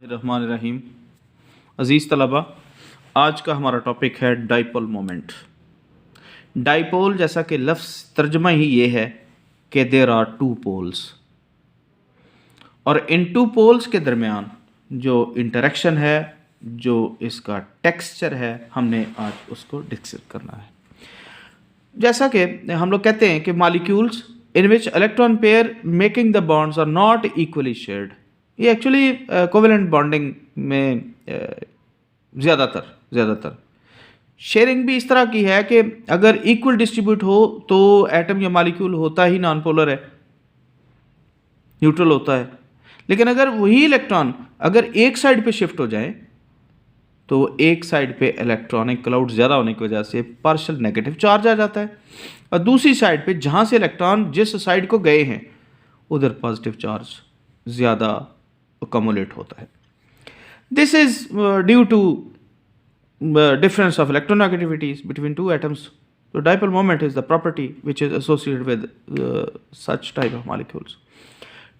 रहीम। अज़ीज़ तलबा, आज का हमारा टॉपिक है डाइपोल मोमेंट। डाइपोल जैसा कि लफ्ज़ तर्जमा ही ये है कि देर आर टू पोल्स, और इन टू पोल्स के दरमियान जो इंटरेक्शन है, जो इसका टेक्सचर है, हमने आज उसको डिस्कस करना है। जैसा कि हम लोग कहते हैं कि molecules in which electron pair making the bonds are not equally shared, ये एक्चुअली कोवेलेंट बॉन्डिंग में ज़्यादातर शेयरिंग भी इस तरह की है कि अगर इक्वल डिस्ट्रीब्यूट हो तो एटम या मॉलिक्यूल होता ही नॉन पोलर है, न्यूट्रल होता है। लेकिन अगर वही इलेक्ट्रॉन अगर एक साइड पे शिफ्ट हो जाए तो एक साइड पे इलेक्ट्रॉनिक क्लाउड ज़्यादा होने की वजह से पार्शियल नेगेटिव चार्ज आ जाता है, और दूसरी साइड पे जहाँ से इलेक्ट्रॉन जिस साइड को गए हैं उधर पॉजिटिव चार्ज ज़्यादा अकोमोलेट होता है। This is due to difference of electronegativities between two atoms. So dipole moment is the property which is associated with such type of molecules.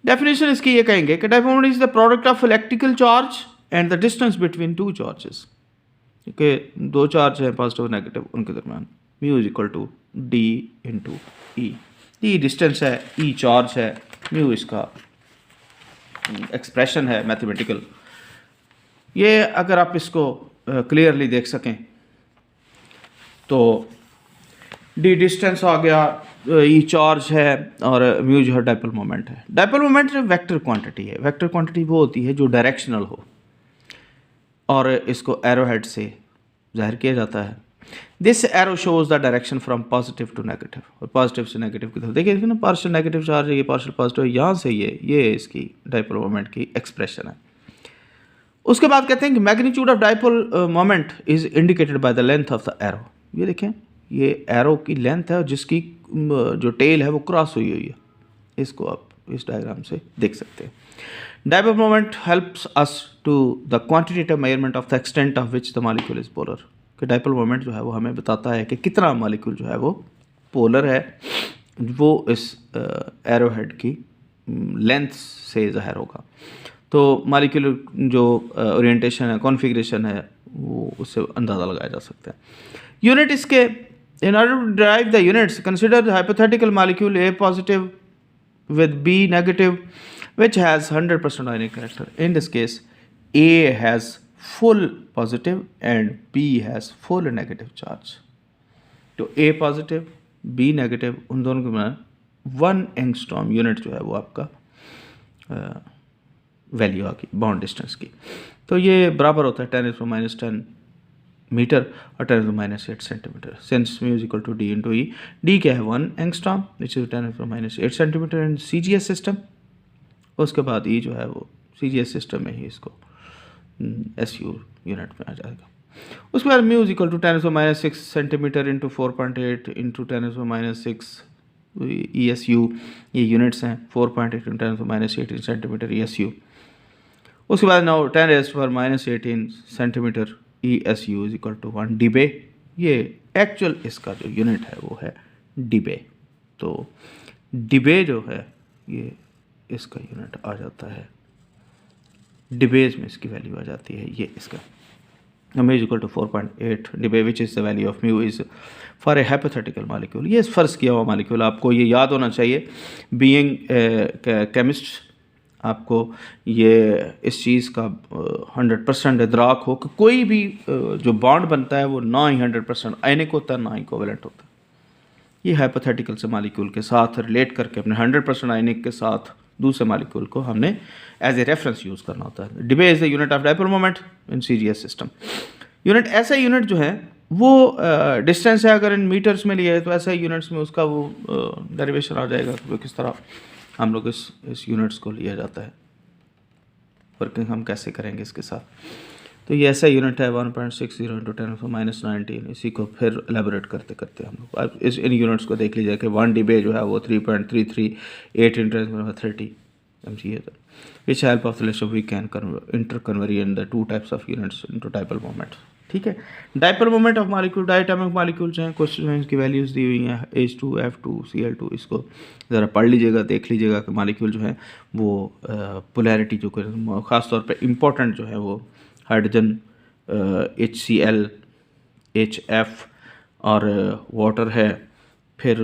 Definition इसकी ये कहेंगे कि dipole moment is the product of electrical charge and the distance between two charges. कि दो charge है positive और negative, उनके दरमियान mu is equal to d into e. D distance है, ई चार्ज है, म्यू इसका एक्सप्रेशन है मैथमेटिकल। ये अगर आप इसको क्लियरली देख सकें तो डी डिस्टेंस आ गया, ई चार्ज है, और म्यू जो है डाइपोल मोमेंट है। डाइपोल मोमेंट वेक्टर क्वांटिटी है। वेक्टर क्वांटिटी वो होती है जो डायरेक्शनल हो, और इसको एरो हेड से जाहिर किया जाता है। This arrow shows the direction from positive to negative, और पॉजिटिव से नेगेटिव की तरफ देखिए ना, पार्शियल नेगेटिव चार्ज है, ये पार्शियल पॉजिटिव है, यहाँ से ये इसकी डाइपोल मोमेंट की एक्सप्रेशन है। उसके बाद कहते हैं कि magnitude of dipole moment is indicated by the length of the arrow. ये देखें, ये एरो की लेंथ है और जिसकी जो टेल है वो क्रॉस हुई है। इसको आप इस डायग्राम से देख सकते हैं। Dipole moment helps us to the quantitative measurement of the extent of which the molecule is polar. कि डाइपोल मोमेंट जो है वो हमें बताता है कि कितना मॉलिक्यूल जो है वो पोलर है, वो इस एरो हेड की लेंथ से ज़ाहिर होगा। तो मॉलिक्यूलर जो ओरिएंटेशन है, कॉन्फ़िगरेशन है, वो उससे अंदाज़ा लगाया जा सकता है। यूनिट इसके, in order to derive the units consider the hypothetical molecule A positive with B negative which has 100% ionic character. In this case A has full positive and B has full negative charge. तो A positive B negative उन दोनों के में 1 angstrom unit जो है वो आपका value आ गई बॉन्ड डिस्टेंस की। तो ये बराबर होता है 10⁻⁻10 मीटर और 10⁻⁸ centimetre. Since mu is equal to d into e. D क्या है 1 angstrom which is 10⁻⁸ centimetre in CGS system. उसके बाद ई जो है वो CGS सिस्टम में ही इसको SU यूनिट में आ जाएगा। उसके बाद mu is equal to 10⁻⁶ centimetre into 4.8 into 10⁻⁶ ESU। ये यूनिट्स हैं 4.8 इंटू 10⁻⁸ सेंटीमीटर ESU। उसके बाद now 10⁻⁻18 centimetre ESU is equal to 1 debye. ये एक्चुअल इसका जो यूनिट है वो है डिबे। तो डिबे जो है ये इसका यूनिट आ जाता है, डिबेज में इसकी वैल्यू आ जाती है ये इसका mu is equal to 4.8 Debye which is the value of mu is for a hypothetical molecule. ये फ़र्ज़ किया हुआ मॉलिक्यूल, आपको ये याद होना चाहिए। बीइंग केमिस्ट आपको ये इस चीज़ का 100% इदराक हो कि कोई भी जो बॉन्ड बनता है वो ना ही 100% आयनिक होता है ना ही कोवेलेंट होता है। ये हाइपोथेटिकल से मॉलिक्यूल के साथ रिलेट करके अपने 100% आयनिक के साथ दूसरे मॉलिक्यूल को हमने एज ए रेफरेंस यूज़ करना होता है। Debye is the unit of dipole moment in CGS system. Unit ऐसा यूनिट जो है वो डिस्टेंस है, अगर इन मीटर्स में लिया है तो ऐसा यूनिट्स में उसका वो डेरिवेशन आ जाएगा कि वो किस तरह हम लोग इस यूनिट्स को लिया जाता है, वर्किंग हम कैसे करेंगे इसके साथ। तो ये ऐसा यूनिट है 1.60 इंटू 10⁻⁹। इसी को फिर एलेबोरेट करते करते हम लोग अब इन यूनिट्स को देख लीजिए कि 1 डिबे जो है वो 3.338 इंटू 10⁻30 MgA है, which help of the lesson we can inter convert the 2 types of units into dipole moment. ठीक है। Dipole moment of molecule, diatomic molecules हैं, क्वेश्चन की वैल्यूज़ दी हुई हैं H2 F2 Cl2, इसको ज़रा पढ़ लीजिएगा, देख लीजिएगा कि मॉलिक्यूल जो है वो पोलैरिटी जो ख़ास तौर पे इम्पोर्टेंट जो है वो हाइड्रोजन HCl HF और वाटर है, फिर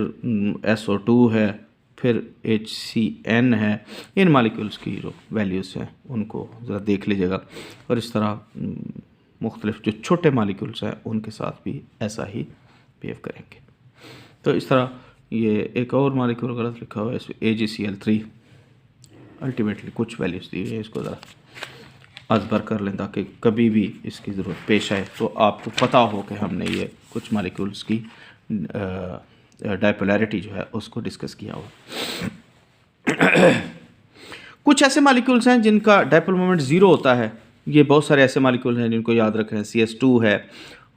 SO2 है, फिर HCN है। इन मॉलिक्यूल्स की जो वैल्यूज़ हैं उनको ज़रा देख लीजिएगा, और इस तरह मुख्तलिफ जो छोटे मॉलिक्यूल्स हैं उनके साथ भी ऐसा ही बिहेव करेंगे। तो इस तरह ये एक और मॉलिक्यूल गलत लिखा हुआ है इसमें AgCl3, अल्टीमेटली कुछ वैल्यूज़ दी है, इसको ज़रा अजबर कर लें ताकि कभी भी इसकी ज़रूरत पेश आए तो आपको पता हो कि हमने ये कुछ मॉलिक्यूल्स की डाइपोलैरिटी जो है उसको डिस्कस किया हुआ। कुछ ऐसे मॉलिक्यूल्स हैं जिनका डाइपोल मोमेंट ज़ीरो होता है। ये बहुत सारे ऐसे मॉलिक्यूल हैं जिनको याद रखें। CS2 है,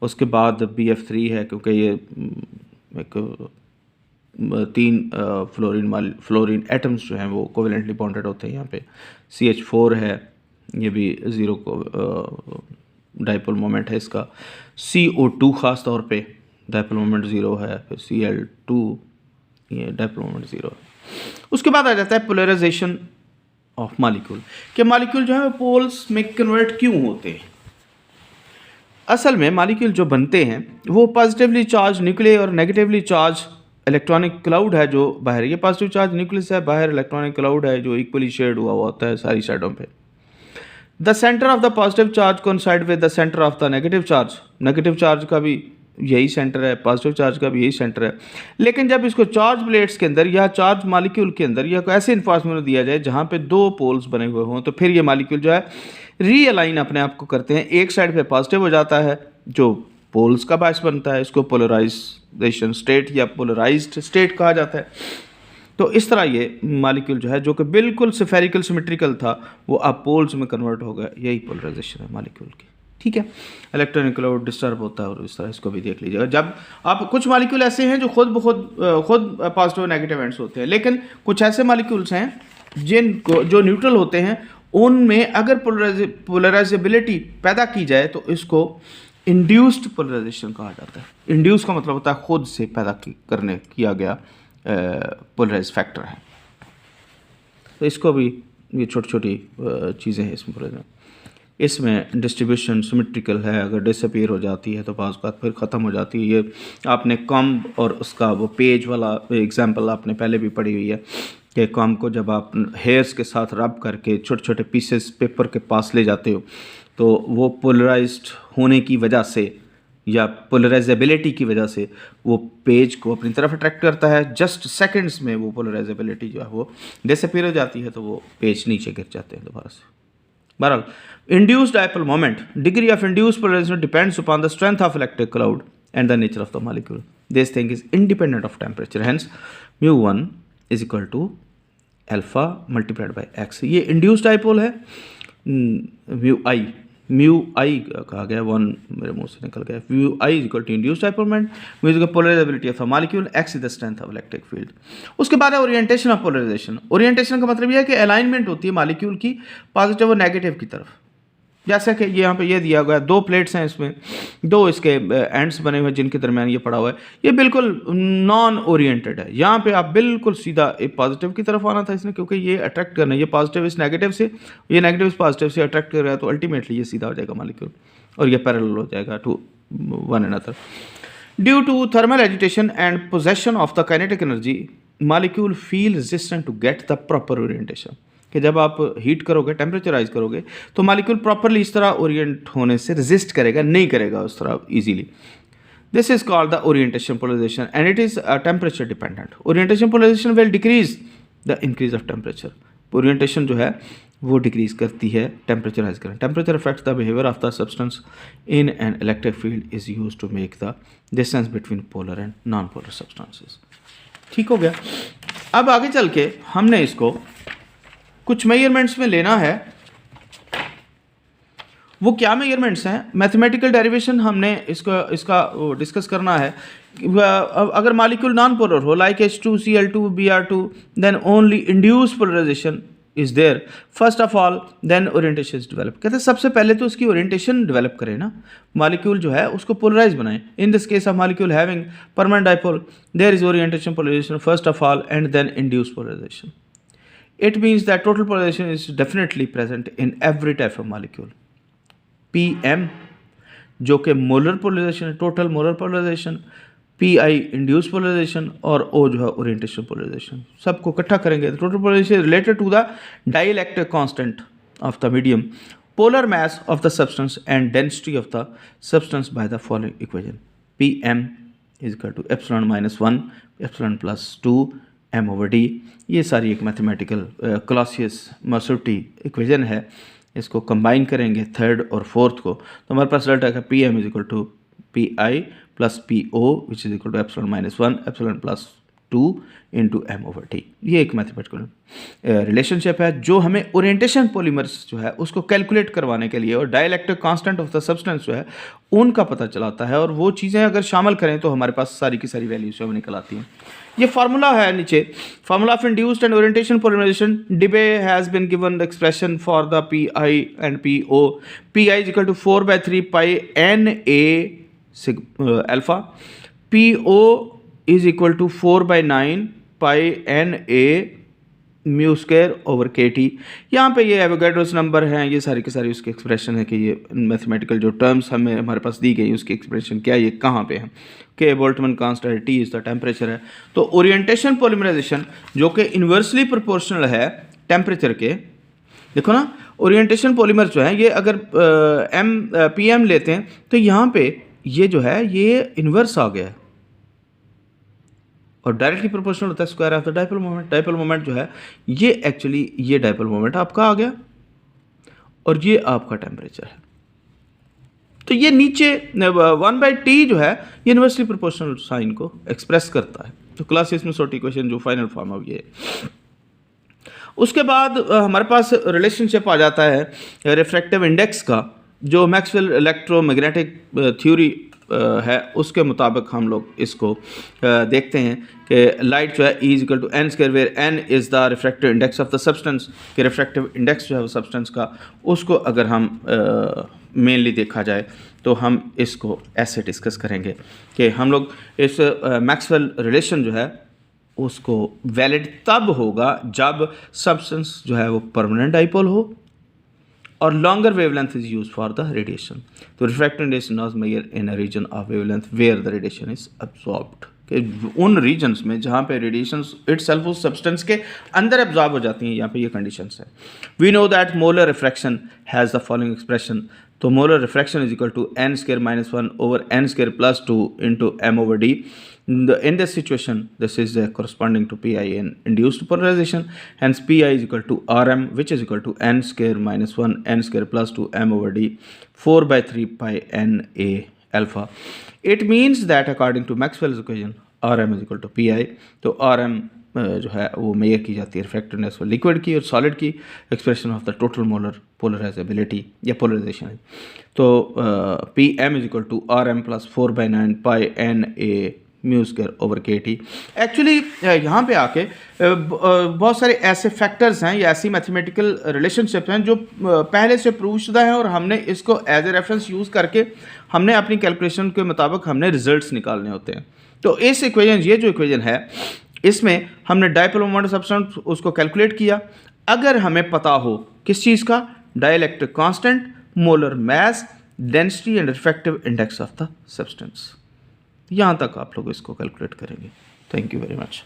उसके बाद BF3 है, क्योंकि ये एक 3 फ्लोरीन एटम्स जो हैं वो कोवेलेंटली बॉन्डेड होते हैं यहाँ पे। CH4 है, ये भी ज़ीरो को डाइपोल मोमेंट है इसका। CO2 ख़ास तौर पे डाइपोल मोमेंट ज़ीरो है। फिर Cl2, ये डाइपोल मोमेंट ज़ीरो है। उसके बाद आ जाता है पोलराइजेशन ऑफ मॉलिक्यूल, कि मॉलिक्यूल जो है पोल्स में कन्वर्ट क्यों होते हैं। असल में मॉलिक्यूल जो बनते हैं वो पॉजिटिवली चार्ज न्यूक्लियर और नेगेटिवली चार्ज इलेक्ट्रॉनिक क्लाउड है जो बाहर, ये पॉजिटिव चार्ज न्यूक्लियस है, बाहर इलेक्ट्रॉनिक क्लाउड है जो इक्वली शेयर्ड हुआ होता है सारी साइडों पे। The centre of the positive charge coincide with the centre of the negative charge, negative charge का भी यही सेंटर है, पॉजिटिव चार्ज का भी यही सेंटर है। लेकिन जब इसको चार्ज प्लेट्स के अंदर या चार्ज मॉलिक्यूल के अंदर या कोई ऐसे इन्फॉर्मेशन दिया जाए जहाँ पे दो पोल्स बने हुए हों, तो फिर ये मॉलिक्यूल जो है रीअलाइन अपने आप को करते हैं। एक साइड पे पॉजिटिव हो जाता है जो पोल्स का बायस बनता है, इसको पोलराइजेशन स्टेट या पोलराइज्ड स्टेट कहा जाता है। तो इस तरह ये मॉलिक्यूल जो है जो कि बिल्कुल स्फेरिकल सिमेट्रिकल था वो अब पोल्स में कन्वर्ट हो गया, यही पोलराइजेशन है मॉलिक्यूल की। ठीक है, इलेक्ट्रॉनिक क्लाउड डिस्टर्ब होता है और इस तरह इसको भी देख लीजिएगा। जब आप कुछ मॉलिक्यूल ऐसे हैं जो खुद पॉजिटिव और नेगेटिव एंड्स होते हैं, लेकिन कुछ ऐसे मॉलिक्यूल्स हैं जिनको जो न्यूट्रल होते हैं उनमें अगर पोलराइजेबिलिटी पैदा की जाए तो इसको इंड्यूस्ड पोलराइजेशन कहा जाता है। इंड्यूस का मतलब होता है खुद से पैदा किया गया पोलराइज फैक्टर है। तो इसको भी ये छोटी छोटी चीज़ें हैं इसमें डिस्ट्रीब्यूशन सिमेट्रिकल है, अगर डिसअपीयर हो जाती है तो बाज़ बात फिर ख़त्म हो जाती है। ये आपने कॉम्ब और उसका वो पेज वाला एग्जांपल आपने पहले भी पढ़ी हुई है कि कॉम्ब को जब आप हेयर्स के साथ रब करके छोटे छोटे पीसेस पेपर के पास ले जाते हो तो वो पोलराइज्ड होने की वजह से या पोलराइजेबिलिटी की वजह से वो पेज को अपनी तरफ अट्रैक्ट करता है। जस्ट सेकंड्स में वो पोलराइजेबिलिटी जो है वो डिसअपीयर हो जाती है, तो वो पेज नीचे गिर जाते हैं दोबारा से। बहरहाल, induced dipole moment, degree of induced polarization depends upon the strength of electric cloud and the nature of the molecule. This thing is independent of temperature. Hence, mu1 is equal to alpha multiplied by x. ये induced dipole है, mu I कहा गया, 1 मेरे मुंह से निकल गया। mu I is equal to induced dipole moment, mu is equal to polarizability of the molecule, x is the strength of electric field. उसके बाद है ओरिएंटेशन ऑफ पोलराइजेशन। ओरिएंटेशन का मतलब यह है कि अलाइनमेंट होती है मॉलिक्यूल की पॉजिटिव और नेगेटिव की तरफ। जैसा कि ये यहाँ पे ये दिया गया, 2 प्लेट्स हैं, इसमें 2 इसके एंड्स बने हुए हैं जिनके दरमियान ये पड़ा हुआ है। ये बिल्कुल नॉन ओरिएंटेड है। यहाँ पे आप बिल्कुल सीधा एक पॉजिटिव की तरफ आना था इसने, क्योंकि ये अट्रैक्ट करना है, ये पॉजिटिव इस नेगेटिव से, ये नेगेटिव इस पॉजिटिव से अट्रैक्ट कर रहा है, तो अल्टीमेटली ये सीधा हो जाएगा मॉलिक्यूल और ये पैरेलल हो जाएगा to one another. Due to thermal agitation and possession of the kinetic energy, molecule feel resistant to get the proper orientation, कि जब आप हीट करोगे, टेम्परेचराइज करोगे, तो मॉलिक्यूल प्रॉपरली इस तरह ओरिएंट होने से रेजिस्ट करेगा, नहीं करेगा उस तरह easily. This is called the orientation polarization and it is temperature dependent. Orientation polarization will decrease the increase of temperature. Orientation जो है वो डिक्रीज करती है टेम्परेचर राइज करें। Temperature affect the behaviour of the substance in an electric field is use to make the distance between polar and non polar substances. ठीक हो गया। अब आगे चल के हमने इसको कुछ मेजरमेंट्स में लेना है। वो क्या मेजरमेंट्स हैं? मैथमेटिकल डेरिवेशन हमने इसका डिस्कस करना है। अगर मॉलिक्यूल नॉन पोलर हो like H2 Cl2 Br2 then only induce polarization is there, first of all then orientation is developed. कहते हैं सबसे पहले तो उसकी ओरिएंटेशन डेवलप करें ना, मॉलिक्यूल जो है उसको पोलराइज बनाएं. In this case of molecule having permanent dipole there is orientation polarization first of all and then induce polarization. It means that total polarization is definitely present in every type of molecule. PM जो कि molar polarization है, total molar polarization, PI induce polarization और O जो है orientation polarisation. सबको इकट्ठा करेंगे तो total polarization related to the dielectric constant of the medium, polar mass of the substance and density of the substance by the following equation. PM is equal to epsilon -1 epsilon +2 m/d. ये सारी एक mathematical क्लॉसियस-मसुर्टी equation है. इसको combine करेंगे third और fourth को तो हमारे पास रिजल्ट आएगा PM is equal to PI plus PO which is equal to epsilon -1 epsilon +2 into m/d. ये एक मैथमेटिकल रिलेशनशिप है जो हमें ओरिएंटेशन पॉलीमर्स जो है उसको कैलकुलेट करवाने के लिए और dielectric constant of the substance जो है उनका पता चलाता है. और वो चीज़ें अगर शामिल करें तो हमारे पास सारी की सारी वैल्यूज हमें निकल आती हैं. ये फार्मूला है नीचे, formula of induced and orientation polarization. Debye has been given the expression for the PI and PO. PI is equal to 4/3 pi NA alpha. PO is equal to 4/9 pi NA mu square over KT. यहाँ पे ये Avogadro's number हैं, ये सारी की सारी उसकी expression है कि ये मैथमेटिकल जो टर्म्स हमें हमारे पास दी गई उसकी एक्सप्रेशन क्या है, ये कहाँ पे है. K Boltzmann constant, T is the temperature है. तो ओरिएंटेशन पॉलीमराइजेशन जो कि इन्वर्सली प्रोपोर्शनल है टेम्परेचर के. देखो ना, ओरिएंटेशन पॉलीमर जो है ये अगर PM लेते हैं तो यहाँ पे ये जो है ये इन्वर्स आ गया है और डायरेक्टली प्रोपोर्शनल होता है square of the dipole moment. Dipole moment जो है ये एक्चुअली ये डाइपोल मोमेंट आपका आ गया और ये आपका टेम्परेचर है. तो ये नीचे 1/T जो है ये इन्वर्सली प्रोपोर्शनल साइन को एक्सप्रेस करता है. तो क्लॉसियस-मसुर्टी इक्वेशन जो फाइनल फॉर्म है ये. उसके बाद हमारे पास रिलेशनशिप आ जाता है रिफ्रैक्टिव इंडेक्स का, जो मैक्सवेल इलेक्ट्रोमैग्नेटिक थ्योरी है उसके मुताबिक हम लोग इसको देखते हैं कि लाइट जो है E is equal to n square where n is the refractive index of the substance. कि रिफ्रैक्टिव इंडेक्स जो है वो सब्सटेंस का, उसको अगर हम मेनली देखा जाए तो हम इसको ऐसे डिस्कस करेंगे कि हम लोग इस मैक्सवेल रिलेशन जो है उसको वैलिड तब होगा जब सब्सटेंस जो है वो परमानेंट डाइपोल हो और longer wavelength is use for the radiation. तो refractive index not measure in a region of wavelength where the radiation is absorbed. कि उन रीजन्स में जहाँ पे रेडिएशन इटसेल्फ उस सब्सटेंस के अंदर एब्जॉर्ब हो जाती हैं, यहाँ पे ये कंडीशंस है. We know that molar refraction has the following expression. तो molar refraction is equal to n square -1 over n square +2 into m/d. In this situation, this is corresponding to PI in induced polarization. Hence, PI is equal to RM, which is equal to n square -1 n square +2 m/d 4/3 pi NA alpha. It means that according to Maxwell's equation, RM is equal to PI. तो RM जो है वो major की जाती है रिफ्रैक्टिवनेस और liquid की और सॉलिड की expression of the total molar polarizability या पोलराइजेशन. तो PM is equal to RM plus 4/9 pi NA mu square over KT. Actually यहाँ पे आके बहुत सारे ऐसे फैक्टर्स हैं या ऐसी मैथमेटिकल रिलेशनशिप हैं जो पहले से प्रूव शुदा हैं और हमने इसको एज ए रेफरेंस यूज़ करके हमने अपनी कैलकुलेशन के मुताबिक हमने रिजल्ट्स निकालने होते हैं. तो इस इक्वेशन, ये जो इक्वेशन है इसमें हमने डाइपोल मोमेंट सब्सटेंस उसको कैलकुलेट किया. अगर हमें पता हो किस चीज़ का, dielectric constant, molar mass, density and refractive index of the substance. यहाँ तक आप लोग इसको कैलकुलेट करेंगे. Thank you very much.